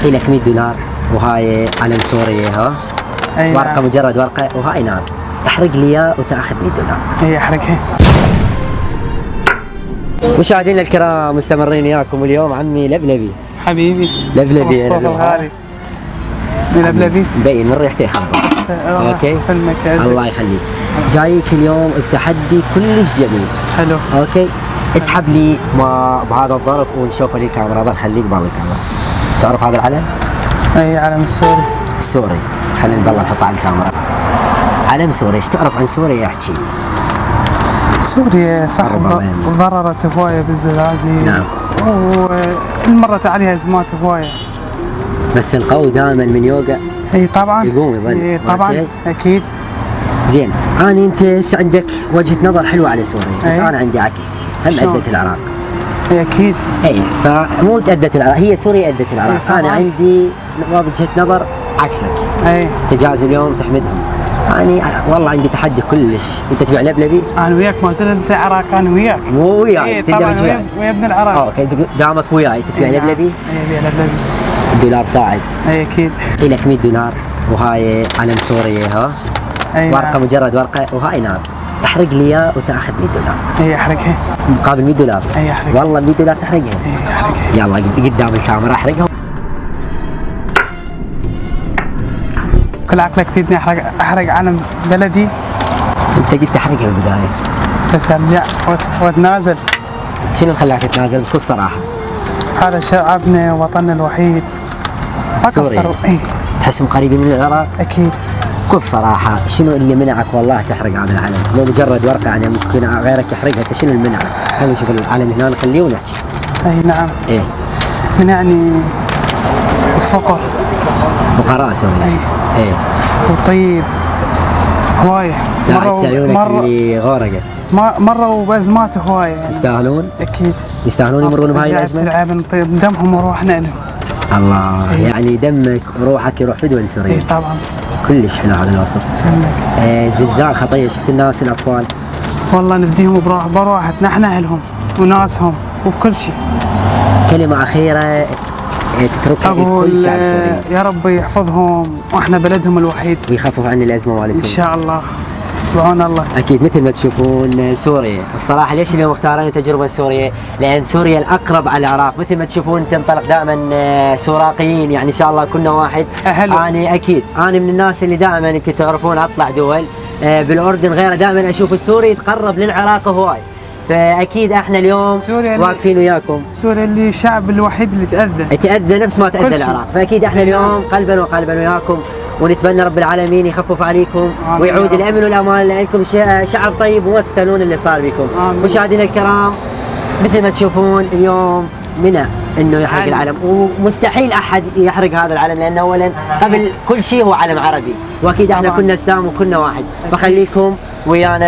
لك 100 دولار وهاي علم سوريا ها. ورقة مجرد ورقة وهاي نار. احرق لي اياه وتاخذ 100 دولار. اي احرقها. مشاهدينا الكرام مستمرين وياكم اليوم عمي لبلبي. حبيبي. لبلبي. الصوت الغالي. لبلبي. مبين من ريحته يخبر. اوكي. يسلمك يا عزيزي. الله يخليك. جايك اليوم بتحدي كلش جميل. حلو. اوكي. اسحب لي ما بهذا الظرف ونشوف لي الكاميرا. ظل خليك باب الكاميرا. تعرف هذا العلم؟ اي علم السوري. السوري. خلينا نضل نحطه على الكاميرا. علم سوري. ايش تعرف عن سوريا؟ احكي لي. سوريا صح ضررت هوايه بالزلازل. نعم. ومرت عليها ازمات هوايه. بس القوي دائما من يوقع. اي طبعا. يقوم يظل. اي طبعا اكيد. زين، انا انت هسه عندك وجهه نظر حلوه على سوريا، بس انا عندي عكس. هم ادت العراق. اي اكيد. اي فمو ادت العراق، هي سوريا ادت العراق. انا عندي وجهه نظر عكسك. اي تجاز اليوم تحمدهم. يعني والله عندي تحدي كلش. انت تبيع لبلبي؟ انا وياك ما زلت العراق. انا وياك. مو وياي. طبعا ويا ابن العراق. اوكي دامك وياي. انت تبيع لبلبي؟ اي ابيع لبلبي. الدولار صاعد. اي اكيد. لك 100 دولار وهاي علم سوريا ها. ورقة مجرد ورقة وهاي نار. احرق لي اياه وتاخذ 100 دولار. اي احرقها. مقابل 100 دولار. اي احرقها. والله 100 دولار تحرقها. اي احرقها. يلا قدام الكاميرا احرقها. كل عقلك تدني احرق علم بلدي. انت قلت احرقها بالبداية. بس ارجع واتنازل. شنو اللي خلاك تتنازل بكل صراحة؟ هذا شعبنا وطننا الوحيد. ما قصر. اي تحسهم قريبين من العراق؟ اكيد. بكل صراحة شنو اللي منعك والله تحرق هذا العلم؟ مو مجرد ورقة يعني ممكن غيرك يحرقها، انت شنو اللي منعك؟ خلينا نشوف العلم هنا نخليه ونحكي. اي نعم. ايه منعني الفقر. فقراء سوريا. ايه وطيب هواية. مرة اللي غارقت. مروا بأزمات هواية يعني. يستاهلون؟ أكيد. يستاهلون يمرون بهاي الأزمة؟ تلعب نطيب دمهم وروحنا لهم. الله. يعني دمك وروحك يروح فدوى لسوريا. اي طبعا. كلش حلو هذا الوصف. يسلمك. زلزال خطية. شفت الناس الأطفال؟ والله نفديهم بروحتنا احنا أهلهم وناسهم وبكل شيء. كلمة أخيرة تتركها لكل شعب سوري. يا رب يحفظهم واحنا بلدهم الوحيد. ويخفف عن الأزمة مالتهم. إن شاء الله. بعون الله. أكيد. مثل ما تشوفون سوريا الصراحة ليش اليوم اختارنا تجربة سوريا؟ لأن سوريا الأقرب على العراق. مثل ما تشوفون تنطلق دائما سوراقيين، يعني إن شاء الله كنا واحد. أنا أكيد أنا من الناس اللي دائما يمكن تعرفون أطلع دول بالأردن غيره، دائما أشوف السوري يتقرب للعراق هواي. فاكيد احنا اليوم واقفين وياكم. سوريا اللي الشعب الوحيد اللي تأذى نفس ما تأذى العراق، فاكيد احنا اليوم قلبا وقلبا وياكم، ونتمنى رب العالمين يخفف عليكم ويعود الامن والامان لانكم شعب طيب وما تستاهلون اللي صار بكم. مشاهدينا الكرام مثل ما تشوفون اليوم منى انه يحرق العلم، ومستحيل احد يحرق هذا العلم لانه اولا قبل كل شيء هو علم عربي، واكيد احنا كنا اسلام وكنا واحد، فخليكم ويانا.